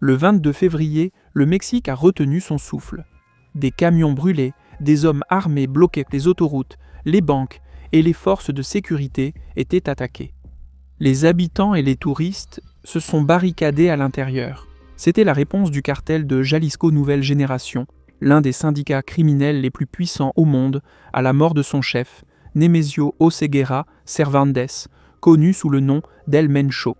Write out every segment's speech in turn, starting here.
Le 22 février, le Mexique a retenu son souffle. Des camions brûlés, des hommes armés bloquaient les autoroutes, les banques et les forces de sécurité étaient attaqués. Les habitants et les touristes se sont barricadés à l'intérieur. C'était la réponse du cartel de Jalisco Nouvelle Génération, l'un des syndicats criminels les plus puissants au monde, à la mort de son chef, Nemesio Oseguera Cervantes, connu sous le nom d'El Mencho.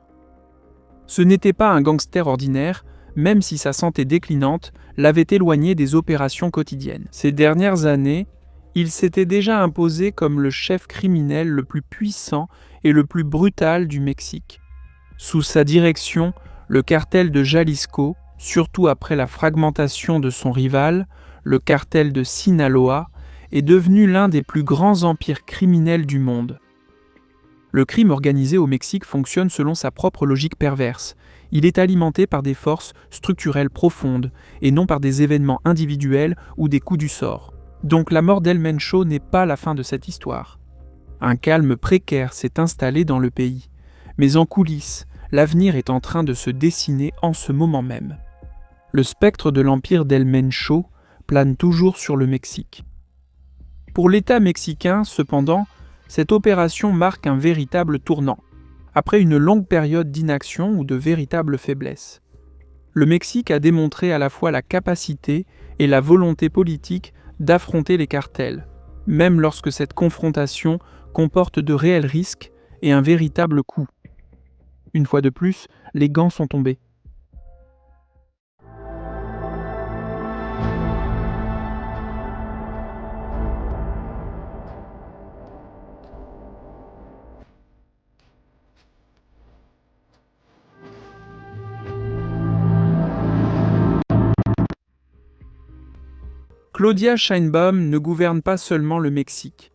Ce n'était pas un gangster ordinaire, même si sa santé déclinante l'avait éloigné des opérations quotidiennes. Ces dernières années, il s'était déjà imposé comme le chef criminel le plus puissant et le plus brutal du Mexique. Sous sa direction, le cartel de Jalisco, surtout après la fragmentation de son rival, le cartel de Sinaloa, est devenu l'un des plus grands empires criminels du monde. Le crime organisé au Mexique fonctionne selon sa propre logique perverse. Il est alimenté par des forces structurelles profondes et non par des événements individuels ou des coups du sort. Donc la mort d'El Mencho n'est pas la fin de cette histoire. Un calme précaire s'est installé dans le pays, mais en coulisses, l'avenir est en train de se dessiner en ce moment même. Le spectre de l'empire d'El Mencho plane toujours sur le Mexique. Pour l'État mexicain, cependant, cette opération marque un véritable tournant, après une longue période d'inaction ou de véritable faiblesse. Le Mexique a démontré à la fois la capacité et la volonté politique d'affronter les cartels, même lorsque cette confrontation comporte de réels risques et un véritable coût. Une fois de plus, les gants sont tombés. Claudia Sheinbaum ne gouverne pas seulement le Mexique.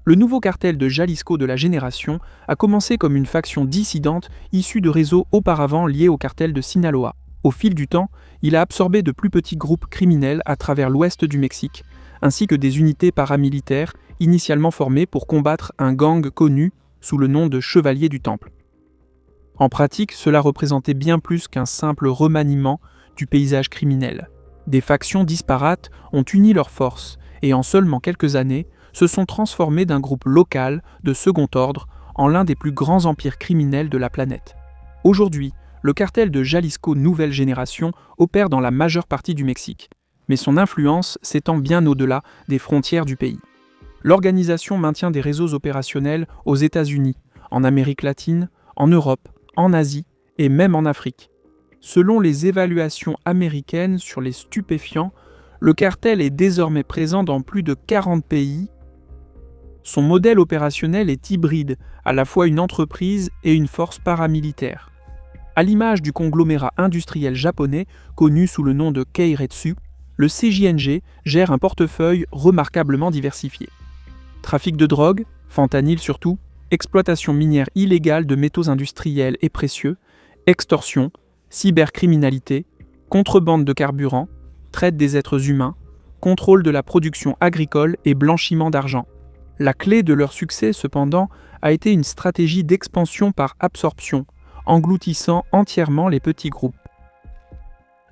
Le nouveau cartel de Jalisco de la Génération a commencé comme une faction dissidente issue de réseaux auparavant liés au cartel de Sinaloa. Au fil du temps, il a absorbé de plus petits groupes criminels à travers l'ouest du Mexique, ainsi que des unités paramilitaires initialement formées pour combattre un gang connu sous le nom de Chevaliers du Temple. En pratique, cela représentait bien plus qu'un simple remaniement du paysage criminel. Des factions disparates ont uni leurs forces et en seulement quelques années se sont transformées d'un groupe local de second ordre en l'un des plus grands empires criminels de la planète. Aujourd'hui, le cartel de Jalisco Nouvelle Génération opère dans la majeure partie du Mexique, mais son influence s'étend bien au-delà des frontières du pays. L'organisation maintient des réseaux opérationnels aux États-Unis, en Amérique latine, en Europe, en Asie et même en Afrique. Selon les évaluations américaines sur les stupéfiants, le cartel est désormais présent dans plus de 40 pays. Son modèle opérationnel est hybride, à la fois une entreprise et une force paramilitaire. À l'image du conglomérat industriel japonais connu sous le nom de Keiretsu, le CJNG gère un portefeuille remarquablement diversifié. Trafic de drogue, fentanyl surtout, exploitation minière illégale de métaux industriels et précieux, extorsion, cybercriminalité, contrebande de carburant, traite des êtres humains, contrôle de la production agricole et blanchiment d'argent. La clé de leur succès, cependant, a été une stratégie d'expansion par absorption, engloutissant entièrement les petits groupes.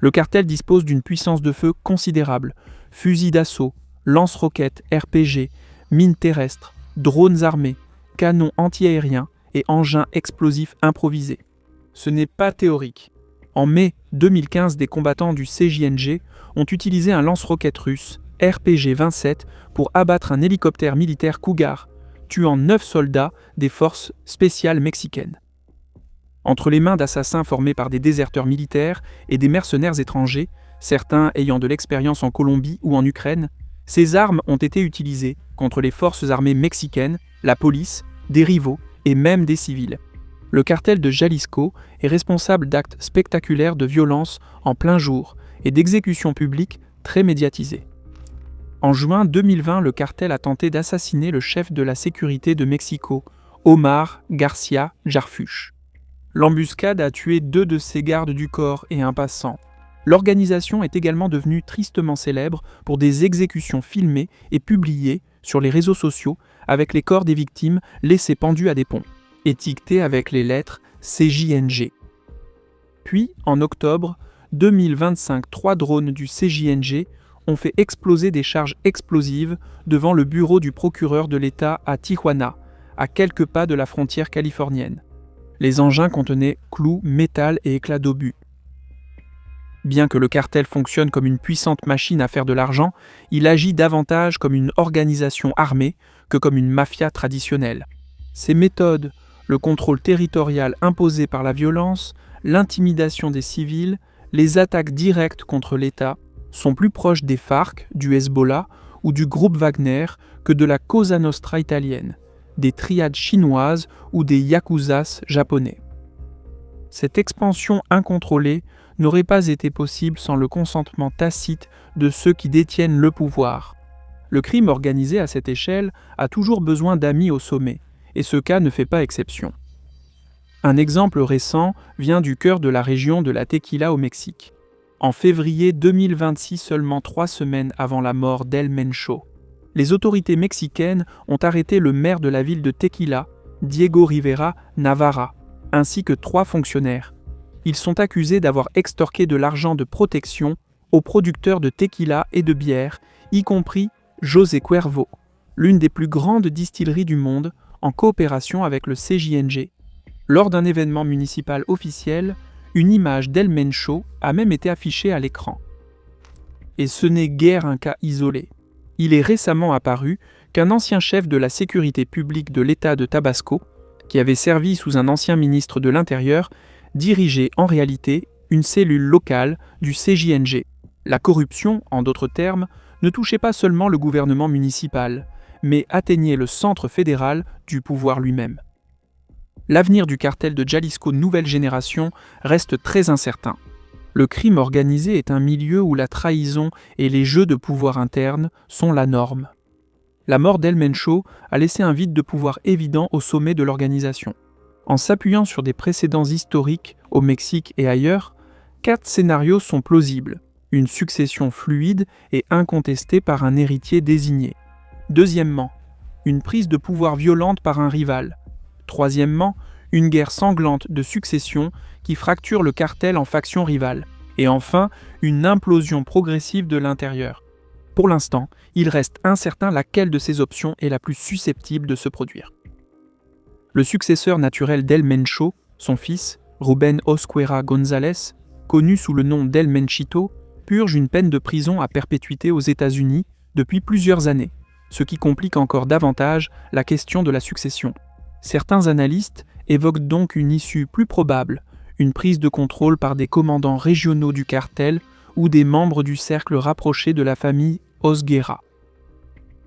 Le cartel dispose d'une puissance de feu considérable, fusils d'assaut, lance-roquettes, RPG, mines terrestres, drones armés, canons antiaériens et engins explosifs improvisés. Ce n'est pas théorique. En mai 2015, des combattants du CJNG ont utilisé un lance-roquettes russe, RPG-27, pour abattre un hélicoptère militaire Cougar, tuant 9 soldats des forces spéciales mexicaines. Entre les mains d'assassins formés par des déserteurs militaires et des mercenaires étrangers, certains ayant de l'expérience en Colombie ou en Ukraine, ces armes ont été utilisées contre les forces armées mexicaines, la police, des rivaux et même des civils. Le cartel de Jalisco est responsable d'actes spectaculaires de violence en plein jour et d'exécutions publiques très médiatisées. En juin 2020, le cartel a tenté d'assassiner le chef de la sécurité de Mexico, Omar Garcia Jarfush. L'embuscade a tué 2 de ses gardes du corps et un passant. L'organisation est également devenue tristement célèbre pour des exécutions filmées et publiées sur les réseaux sociaux avec les corps des victimes laissés pendus à des ponts, étiquetés avec les lettres CJNG. Puis, en octobre 2025, 3 drones du CJNG ont fait exploser des charges explosives devant le bureau du procureur de l'État à Tijuana, à quelques pas de la frontière californienne. Les engins contenaient clous, métal et éclats d'obus. Bien que le cartel fonctionne comme une puissante machine à faire de l'argent, il agit davantage comme une organisation armée que comme une mafia traditionnelle. Ses méthodes, le contrôle territorial imposé par la violence, l'intimidation des civils, les attaques directes contre l'État, sont plus proches des FARC, du Hezbollah ou du groupe Wagner que de la Cosa Nostra italienne, des triades chinoises ou des yakuzas japonais. Cette expansion incontrôlée n'aurait pas été possible sans le consentement tacite de ceux qui détiennent le pouvoir. Le crime organisé à cette échelle a toujours besoin d'amis au sommet, et ce cas ne fait pas exception. Un exemple récent vient du cœur de la région de la Tequila au Mexique. En février 2026, seulement 3 semaines avant la mort d'El Mencho, les autorités mexicaines ont arrêté le maire de la ville de Tequila, Diego Rivera Navarra, ainsi que 3 fonctionnaires. Ils sont accusés d'avoir extorqué de l'argent de protection aux producteurs de tequila et de bière, y compris José Cuervo, l'une des plus grandes distilleries du monde, en coopération avec le CJNG. Lors d'un événement municipal officiel, une image d'El Mencho a même été affichée à l'écran. Et ce n'est guère un cas isolé. Il est récemment apparu qu'un ancien chef de la sécurité publique de l'État de Tabasco, qui avait servi sous un ancien ministre de l'Intérieur, dirigeait en réalité une cellule locale du CJNG. La corruption, en d'autres termes, ne touchait pas seulement le gouvernement municipal, mais atteignait le centre fédéral du pouvoir lui-même. L'avenir du cartel de Jalisco nouvelle génération reste très incertain. Le crime organisé est un milieu où la trahison et les jeux de pouvoir interne sont la norme. La mort d'El Mencho a laissé un vide de pouvoir évident au sommet de l'organisation. En s'appuyant sur des précédents historiques au Mexique et ailleurs, 4 scénarios sont plausibles. Une succession fluide et incontestée par un héritier désigné. Deuxièmement, une prise de pouvoir violente par un rival. Troisièmement, une guerre sanglante de succession qui fracture le cartel en factions rivales. Et enfin, une implosion progressive de l'intérieur. Pour l'instant, il reste incertain laquelle de ces options est la plus susceptible de se produire. Le successeur naturel d'El Mencho, son fils, Rubén Osquera González, connu sous le nom d'El Menchito, purge une peine de prison à perpétuité aux États-Unis depuis plusieurs années, ce qui complique encore davantage la question de la succession. Certains analystes évoquent donc une issue plus probable, une prise de contrôle par des commandants régionaux du cartel ou des membres du cercle rapproché de la famille Osguera.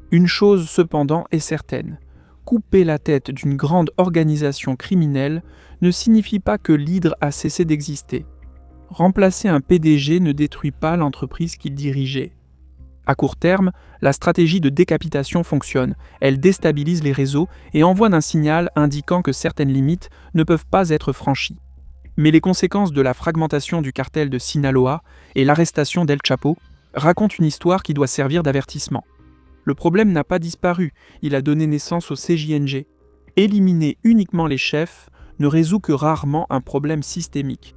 Une chose cependant est certaine, couper la tête d'une grande organisation criminelle ne signifie pas que l'hydre a cessé d'exister. Remplacer un PDG ne détruit pas l'entreprise qu'il dirigeait. À court terme, la stratégie de décapitation fonctionne, elle déstabilise les réseaux et envoie un signal indiquant que certaines limites ne peuvent pas être franchies. Mais les conséquences de la fragmentation du cartel de Sinaloa et l'arrestation d'El Chapo racontent une histoire qui doit servir d'avertissement. Le problème n'a pas disparu, il a donné naissance au CJNG. Éliminer uniquement les chefs ne résout que rarement un problème systémique.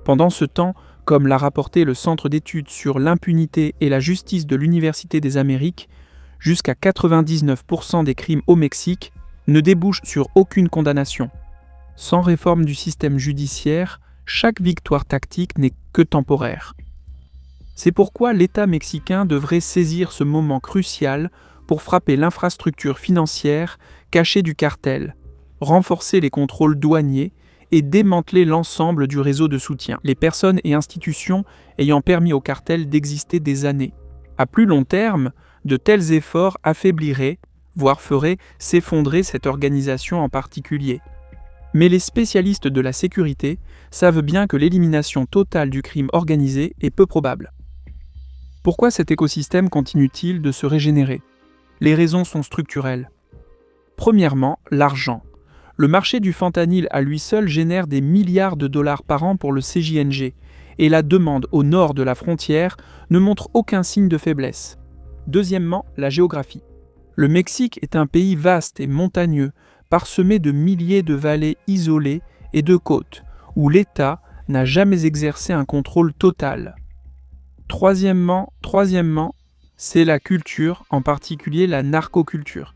Pendant ce temps, comme l'a rapporté le Centre d'études sur l'impunité et la justice de l'Université des Amériques, jusqu'à 99% des crimes au Mexique ne débouchent sur aucune condamnation. Sans réforme du système judiciaire, chaque victoire tactique n'est que temporaire. C'est pourquoi l'État mexicain devrait saisir ce moment crucial pour frapper l'infrastructure financière cachée du cartel, renforcer les contrôles douaniers et démanteler l'ensemble du réseau de soutien, les personnes et institutions ayant permis au cartel d'exister des années. À plus long terme, de tels efforts affaibliraient, voire feraient s'effondrer cette organisation en particulier. Mais les spécialistes de la sécurité savent bien que l'élimination totale du crime organisé est peu probable. Pourquoi cet écosystème continue-t-il de se régénérer ? Les raisons sont structurelles. Premièrement, l'argent. Le marché du fentanyl à lui seul génère des milliards de dollars par an pour le CJNG, et la demande au nord de la frontière ne montre aucun signe de faiblesse. Deuxièmement, la géographie. Le Mexique est un pays vaste et montagneux, parsemé de milliers de vallées isolées et de côtes, où l'État n'a jamais exercé un contrôle total. Troisièmement, c'est la culture, en particulier la narcoculture.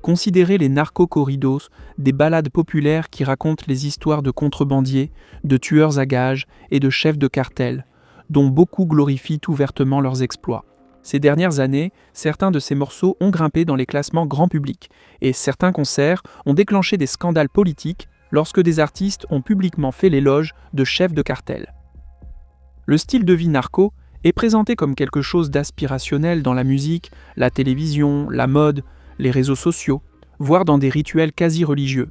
Considérez les narcocorridos, des ballades populaires qui racontent les histoires de contrebandiers, de tueurs à gages et de chefs de cartel, dont beaucoup glorifient ouvertement leurs exploits. Ces dernières années, certains de ces morceaux ont grimpé dans les classements grand public, et certains concerts ont déclenché des scandales politiques lorsque des artistes ont publiquement fait l'éloge de chefs de cartel. Le style de vie narco est présenté comme quelque chose d'aspirationnel dans la musique, la télévision, la mode, les réseaux sociaux, voire dans des rituels quasi religieux.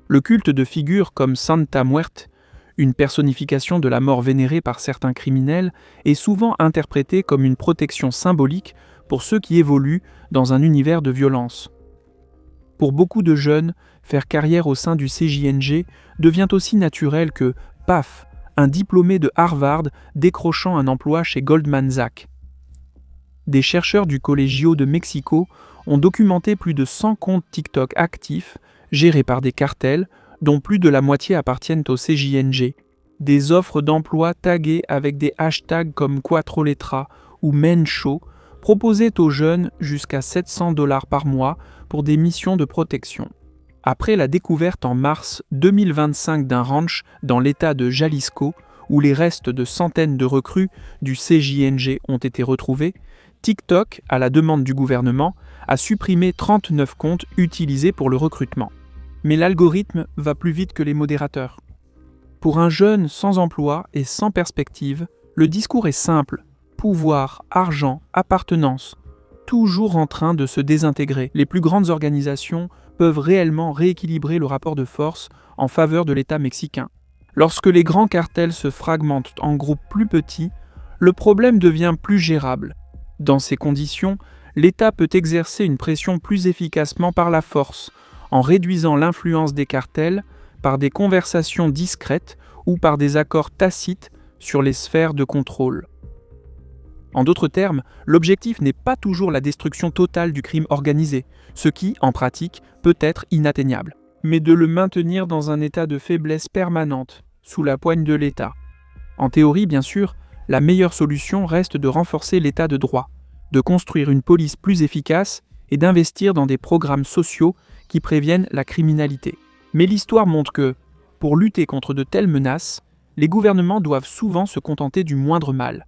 Le culte de figures comme Santa Muerte, une personnification de la mort vénérée par certains criminels, est souvent interprété comme une protection symbolique pour ceux qui évoluent dans un univers de violence. Pour beaucoup de jeunes, faire carrière au sein du CJNG devient aussi naturel que, paf, un diplômé de Harvard décrochant un emploi chez Goldman Sachs. Des chercheurs du Colegio de Mexico ont documenté plus de 100 comptes TikTok actifs, gérés par des cartels, dont plus de la moitié appartiennent au CJNG. Des offres d'emploi taguées avec des hashtags comme Cuatro Letras ou Mencho proposaient aux jeunes jusqu'à $700 par mois pour des missions de protection. Après la découverte en mars 2025 d'un ranch dans l'état de Jalisco, où les restes de centaines de recrues du CJNG ont été retrouvés, TikTok, à la demande du gouvernement, a supprimé 39 comptes utilisés pour le recrutement. Mais l'algorithme va plus vite que les modérateurs. Pour un jeune sans emploi et sans perspective, le discours est simple: pouvoir, argent, appartenance, toujours en train de se désintégrer. Les plus grandes organisations peuvent réellement rééquilibrer le rapport de force en faveur de l'État mexicain. Lorsque les grands cartels se fragmentent en groupes plus petits, le problème devient plus gérable. Dans ces conditions, l'État peut exercer une pression plus efficacement par la force, en réduisant l'influence des cartels par des conversations discrètes ou par des accords tacites sur les sphères de contrôle. En d'autres termes, l'objectif n'est pas toujours la destruction totale du crime organisé, ce qui, en pratique, peut être inatteignable, mais de le maintenir dans un état de faiblesse permanente, sous la poigne de l'État. En théorie, bien sûr, la meilleure solution reste de renforcer l'État de droit, de construire une police plus efficace et d'investir dans des programmes sociaux qui préviennent la criminalité. Mais l'histoire montre que, pour lutter contre de telles menaces, les gouvernements doivent souvent se contenter du moindre mal.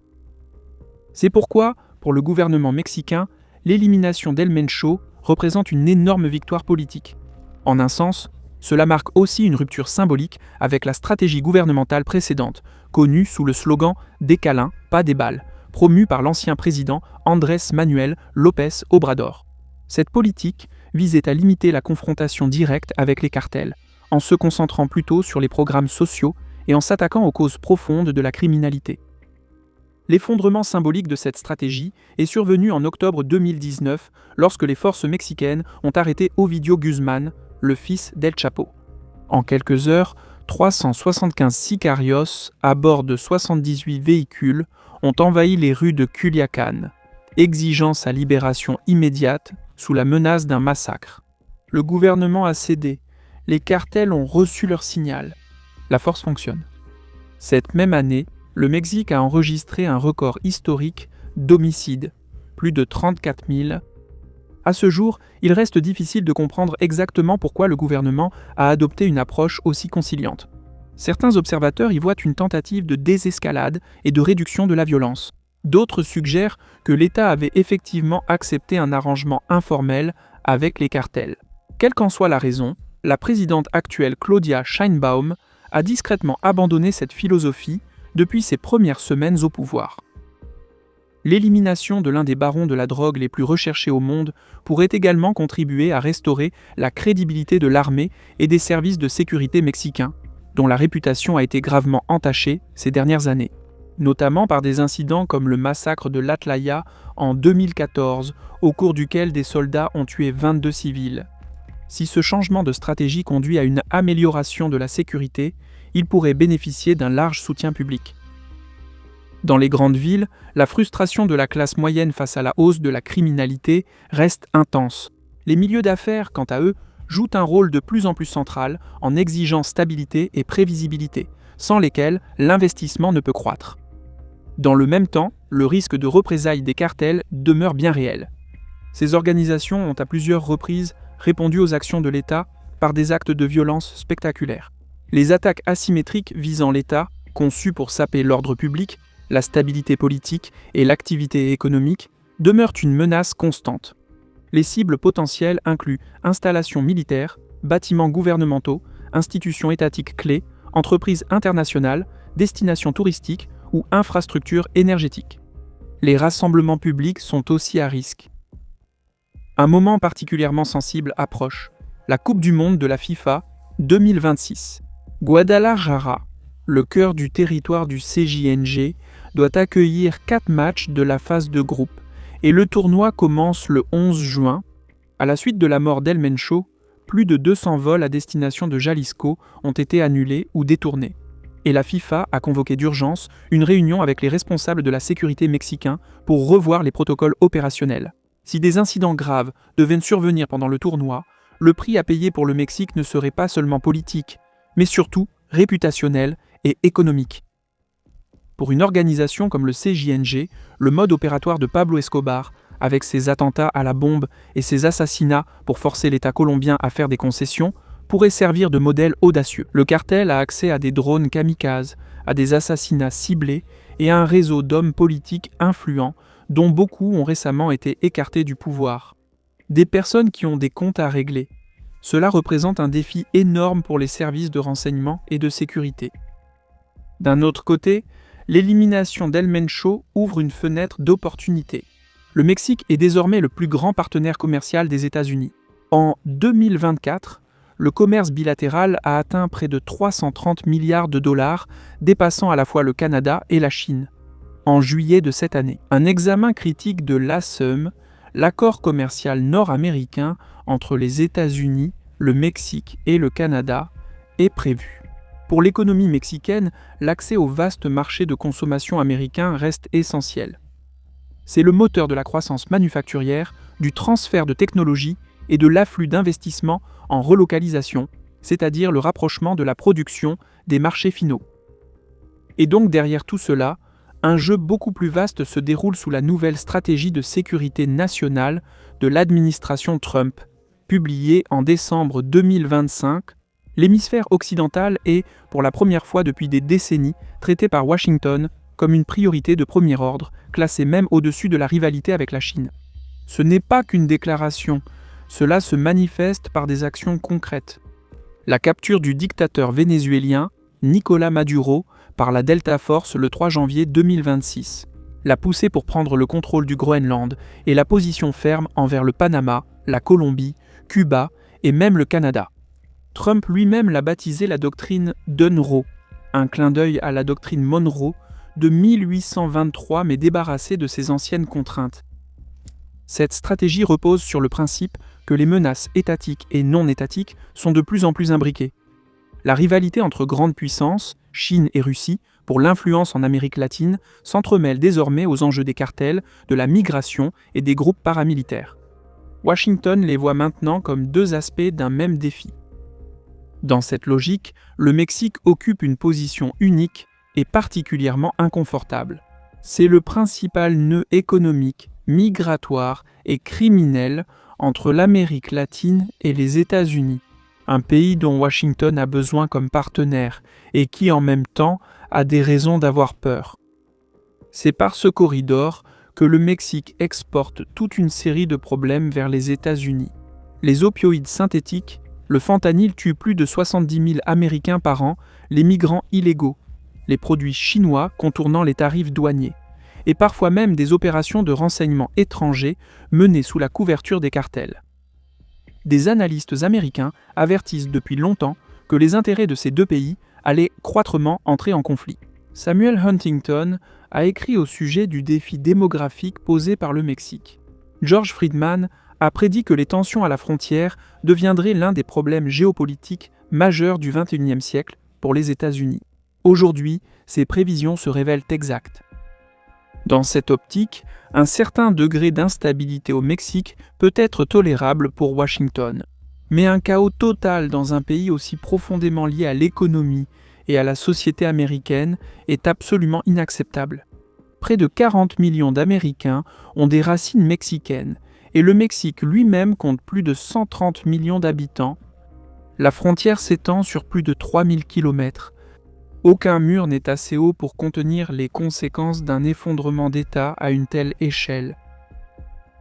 C'est pourquoi, pour le gouvernement mexicain, l'élimination d'El Mencho représente une énorme victoire politique. En un sens, cela marque aussi une rupture symbolique avec la stratégie gouvernementale précédente, connue sous le slogan « Des câlins, pas des balles », promu par l'ancien président Andrés Manuel López Obrador. Cette politique visait à limiter la confrontation directe avec les cartels, en se concentrant plutôt sur les programmes sociaux et en s'attaquant aux causes profondes de la criminalité. L'effondrement symbolique de cette stratégie est survenu en octobre 2019 lorsque les forces mexicaines ont arrêté Ovidio Guzmán, le fils d'El Chapo. En quelques heures, 375 sicarios à bord de 78 véhicules ont envahi les rues de Culiacán, exigeant sa libération immédiate sous la menace d'un massacre. Le gouvernement a cédé, les cartels ont reçu leur signal. La force fonctionne. Cette même année, le Mexique a enregistré un record historique d'homicides, plus de 34 000. À ce jour, il reste difficile de comprendre exactement pourquoi le gouvernement a adopté une approche aussi conciliante. Certains observateurs y voient une tentative de désescalade et de réduction de la violence. D'autres suggèrent que l'État avait effectivement accepté un arrangement informel avec les cartels. Quelle qu'en soit la raison, la présidente actuelle Claudia Sheinbaum a discrètement abandonné cette philosophie depuis ses premières semaines au pouvoir. L'élimination de l'un des barons de la drogue les plus recherchés au monde pourrait également contribuer à restaurer la crédibilité de l'armée et des services de sécurité mexicains, dont la réputation a été gravement entachée ces dernières années, notamment par des incidents comme le massacre de l'Atlaya en 2014, au cours duquel des soldats ont tué 22 civils. Si ce changement de stratégie conduit à une amélioration de la sécurité, il pourrait bénéficier d'un large soutien public. Dans les grandes villes, la frustration de la classe moyenne face à la hausse de la criminalité reste intense. Les milieux d'affaires, quant à eux, jouent un rôle de plus en plus central en exigeant stabilité et prévisibilité, sans lesquelles l'investissement ne peut croître. Dans le même temps, le risque de représailles des cartels demeure bien réel. Ces organisations ont à plusieurs reprises répondu aux actions de l'État par des actes de violence spectaculaires. Les attaques asymétriques visant l'État, conçues pour saper l'ordre public, la stabilité politique et l'activité économique, demeurent une menace constante. Les cibles potentielles incluent installations militaires, bâtiments gouvernementaux, institutions étatiques clés, entreprises internationales, destinations touristiques ou infrastructures énergétiques. Les rassemblements publics sont aussi à risque. Un moment particulièrement sensible approche, la Coupe du monde de la FIFA 2026. Guadalajara, le cœur du territoire du CJNG, doit accueillir 4 matchs de la phase de groupe et le tournoi commence le 11 juin. À la suite de la mort d'El Mencho, plus de 200 vols à destination de Jalisco ont été annulés ou détournés. Et la FIFA a convoqué d'urgence une réunion avec les responsables de la sécurité mexicains pour revoir les protocoles opérationnels. Si des incidents graves devaient survenir pendant le tournoi, le prix à payer pour le Mexique ne serait pas seulement politique, mais surtout réputationnel et économique. Pour une organisation comme le CJNG, le mode opératoire de Pablo Escobar, avec ses attentats à la bombe et ses assassinats pour forcer l'État colombien à faire des concessions, pourrait servir de modèle audacieux. Le cartel a accès à des drones kamikazes, à des assassinats ciblés et à un réseau d'hommes politiques influents dont beaucoup ont récemment été écartés du pouvoir. Des personnes qui ont des comptes à régler. Cela représente un défi énorme pour les services de renseignement et de sécurité. D'un autre côté, l'élimination d'El Mencho ouvre une fenêtre d'opportunité. Le Mexique est désormais le plus grand partenaire commercial des États-Unis. En 2024, le commerce bilatéral a atteint près de 330 milliards de dollars, dépassant à la fois le Canada et la Chine. En juillet de cette année, un examen critique de l'ASEM, l'accord commercial nord-américain entre les États-Unis, le Mexique et le Canada, est prévu. Pour l'économie mexicaine, l'accès au vaste marché de consommation américain reste essentiel. C'est le moteur de la croissance manufacturière, du transfert de technologies et de l'afflux d'investissements en relocalisation, c'est-à-dire le rapprochement de la production des marchés finaux. Et donc derrière tout cela, un jeu beaucoup plus vaste se déroule sous la nouvelle stratégie de sécurité nationale de l'administration Trump, publiée en décembre 2025. L'hémisphère occidental est, pour la première fois depuis des décennies, traité par Washington comme une priorité de premier ordre, classée même au-dessus de la rivalité avec la Chine. Ce n'est pas qu'une déclaration, cela se manifeste par des actions concrètes. La capture du dictateur vénézuélien Nicolás Maduro par la Delta Force le 3 janvier 2026, la poussée pour prendre le contrôle du Groenland et la position ferme envers le Panama, la Colombie, Cuba et même le Canada. Trump lui-même l'a baptisé la doctrine d'Unroe, un clin d'œil à la doctrine Monroe de 1823 mais débarrassée de ses anciennes contraintes. Cette stratégie repose sur le principe que les menaces étatiques et non étatiques sont de plus en plus imbriquées. La rivalité entre grandes puissances, Chine et Russie, pour l'influence en Amérique latine, s'entremêle désormais aux enjeux des cartels, de la migration et des groupes paramilitaires. Washington les voit maintenant comme deux aspects d'un même défi. Dans cette logique, le Mexique occupe une position unique et particulièrement inconfortable. C'est le principal nœud économique, migratoire et criminel entre l'Amérique latine et les États-Unis, un pays dont Washington a besoin comme partenaire et qui en même temps a des raisons d'avoir peur. C'est par ce corridor que le Mexique exporte toute une série de problèmes vers les États-Unis. Les opioïdes synthétiques, le fentanyl tue plus de 70 000 Américains par an, les migrants illégaux, les produits chinois contournant les tarifs douaniers, et parfois même des opérations de renseignement étrangers menées sous la couverture des cartels. Des analystes américains avertissent depuis longtemps que les intérêts de ces deux pays allaient croîtrement entrer en conflit. Samuel Huntington a écrit au sujet du défi démographique posé par le Mexique. George Friedman a prédit que les tensions à la frontière deviendraient l'un des problèmes géopolitiques majeurs du XXIe siècle pour les États-Unis. Aujourd'hui, ces prévisions se révèlent exactes. Dans cette optique, un certain degré d'instabilité au Mexique peut être tolérable pour Washington. Mais un chaos total dans un pays aussi profondément lié à l'économie et à la société américaine est absolument inacceptable. Près de 40 millions d'Américains ont des racines mexicaines, et le Mexique lui-même compte plus de 130 millions d'habitants. La frontière s'étend sur plus de 3000 km. Aucun mur n'est assez haut pour contenir les conséquences d'un effondrement d'État à une telle échelle.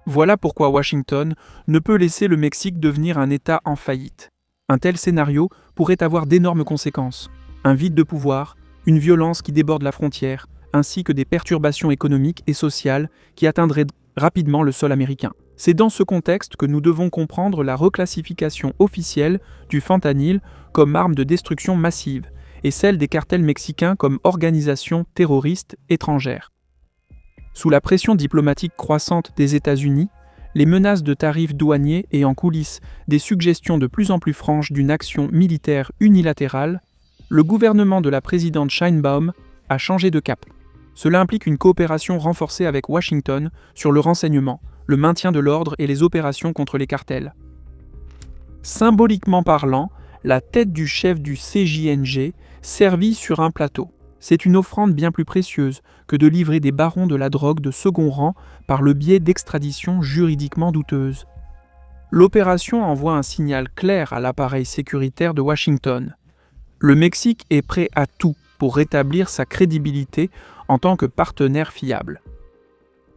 Voilà pourquoi Washington ne peut laisser le Mexique devenir un État en faillite. Un tel scénario pourrait avoir d'énormes conséquences. Un vide de pouvoir, une violence qui déborde la frontière, ainsi que des perturbations économiques et sociales qui atteindraient rapidement le sol américain. C'est dans ce contexte que nous devons comprendre la reclassification officielle du fentanyl comme arme de destruction massive et celle des cartels mexicains comme organisation terroriste étrangère. Sous la pression diplomatique croissante des États-Unis, les menaces de tarifs douaniers et en coulisses des suggestions de plus en plus franches d'une action militaire unilatérale, le gouvernement de la présidente Sheinbaum a changé de cap. Cela implique une coopération renforcée avec Washington sur le renseignement, le maintien de l'ordre et les opérations contre les cartels. Symboliquement parlant, la tête du chef du CJNG servit sur un plateau. C'est une offrande bien plus précieuse que de livrer des barons de la drogue de second rang par le biais d'extraditions juridiquement douteuses. L'opération envoie un signal clair à l'appareil sécuritaire de Washington. Le Mexique est prêt à tout pour rétablir sa crédibilité en tant que partenaire fiable.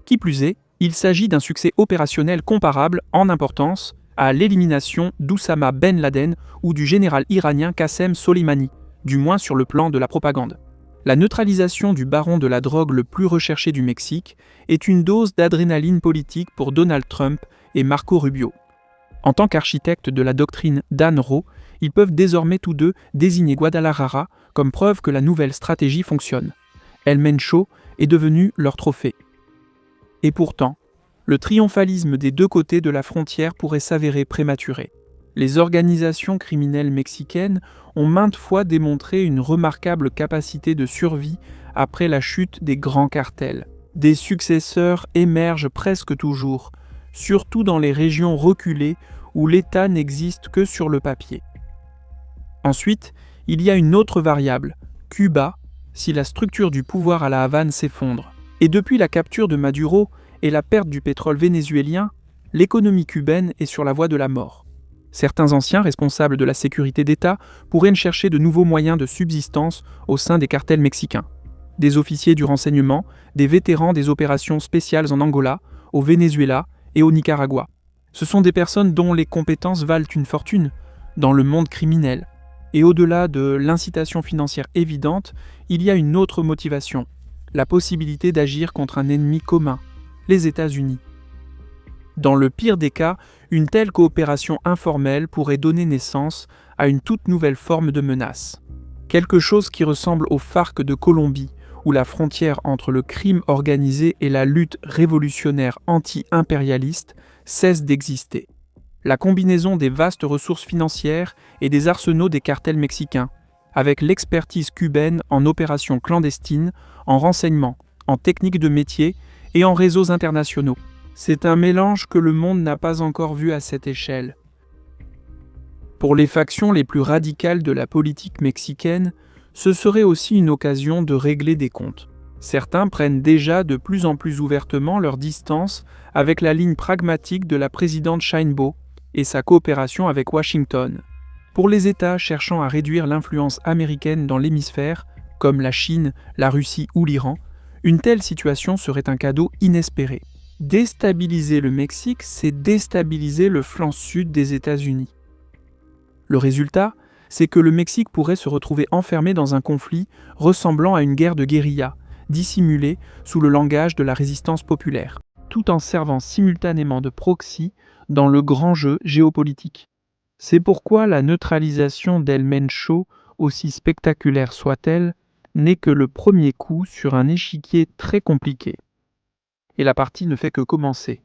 Qui plus est, il s'agit d'un succès opérationnel comparable en importance à l'élimination d'Oussama Ben Laden ou du général iranien Qassem Soleimani, du moins sur le plan de la propagande. La neutralisation du baron de la drogue le plus recherché du Mexique est une dose d'adrénaline politique pour Donald Trump et Marco Rubio. En tant qu'architectes de la doctrine d'Ann Roe, ils peuvent désormais tous deux désigner Guadalajara comme preuve que la nouvelle stratégie fonctionne. El Mencho est devenu leur trophée. Et pourtant, le triomphalisme des deux côtés de la frontière pourrait s'avérer prématuré. Les organisations criminelles mexicaines ont maintes fois démontré une remarquable capacité de survie après la chute des grands cartels. Des successeurs émergent presque toujours, surtout dans les régions reculées où l'État n'existe que sur le papier. Ensuite, il y a une autre variable, Cuba, si la structure du pouvoir à la Havane s'effondre. Et depuis la capture de Maduro et la perte du pétrole vénézuélien, l'économie cubaine est sur la voie de la mort. Certains anciens responsables de la sécurité d'État pourraient chercher de nouveaux moyens de subsistance au sein des cartels mexicains. Des officiers du renseignement, des vétérans des opérations spéciales en Angola, au Venezuela et au Nicaragua. Ce sont des personnes dont les compétences valent une fortune dans le monde criminel. Et au-delà de l'incitation financière évidente, il y a une autre motivation, la possibilité d'agir contre un ennemi commun, les États-Unis. Dans le pire des cas, une telle coopération informelle pourrait donner naissance à une toute nouvelle forme de menace. Quelque chose qui ressemble aux FARC de Colombie, où la frontière entre le crime organisé et la lutte révolutionnaire anti-impérialiste cesse d'exister. La combinaison des vastes ressources financières et des arsenaux des cartels mexicains, avec l'expertise cubaine en opérations clandestines, en renseignements, en techniques de métier et en réseaux internationaux. C'est un mélange que le monde n'a pas encore vu à cette échelle. Pour les factions les plus radicales de la politique mexicaine, ce serait aussi une occasion de régler des comptes. Certains prennent déjà de plus en plus ouvertement leur distance avec la ligne pragmatique de la présidente Sheinbaum et sa coopération avec Washington. Pour les États cherchant à réduire l'influence américaine dans l'hémisphère, comme la Chine, la Russie ou l'Iran, une telle situation serait un cadeau inespéré. Déstabiliser le Mexique, c'est déstabiliser le flanc sud des États-Unis. Le résultat, c'est que le Mexique pourrait se retrouver enfermé dans un conflit ressemblant à une guerre de guérilla, dissimulée sous le langage de la résistance populaire, tout en servant simultanément de proxy dans le grand jeu géopolitique. C'est pourquoi la neutralisation d'El Mencho, aussi spectaculaire soit-elle, n'est que le premier coup sur un échiquier très compliqué. Et la partie ne fait que commencer.